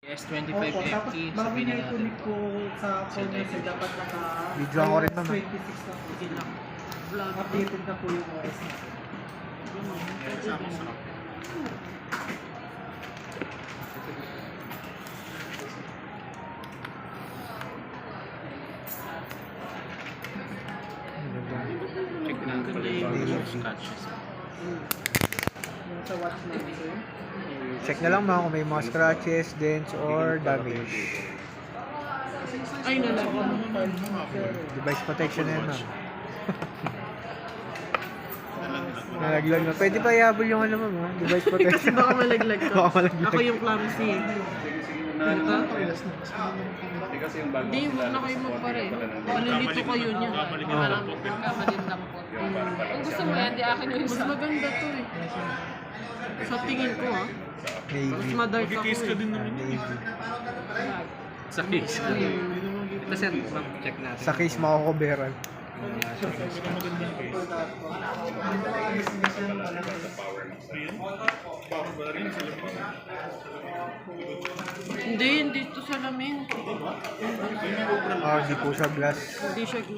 S25 Opo, tapos FE, bago sabihin niya na natin ituloy to. po sa phone niya, sir, dapat Video ako rin naman. 26 na po. Sige lang. Vlog. Updated na po yung OS na. Check natin pala yung scratches. Yung sa watch na yun, sir. Check na lang mga kung may mga scratches, dents, or damage. Ay, nalaman. Device protection na yan, ma'am. Nalaglag na. Pwede pa i-habol yung ano, ma'am, ha? Device Kasi protection. baka malaglag ka. Baka malaglag. Ako yung clumsy. Diba? Hindi, huwag na kayo magpare. Malilito kayo niya. Kamalim lang po. Kung gusto mo yan, di akin yung Mas isa. maganda to eh. Sa tingin ko ha. Mas Navy. madark ako eh. Navy. Sa case. Ito sir, ma'am, check natin. Sa case, makukuberan. Hindi to salamin. Ah, di po siya glass. Hindi siya glass.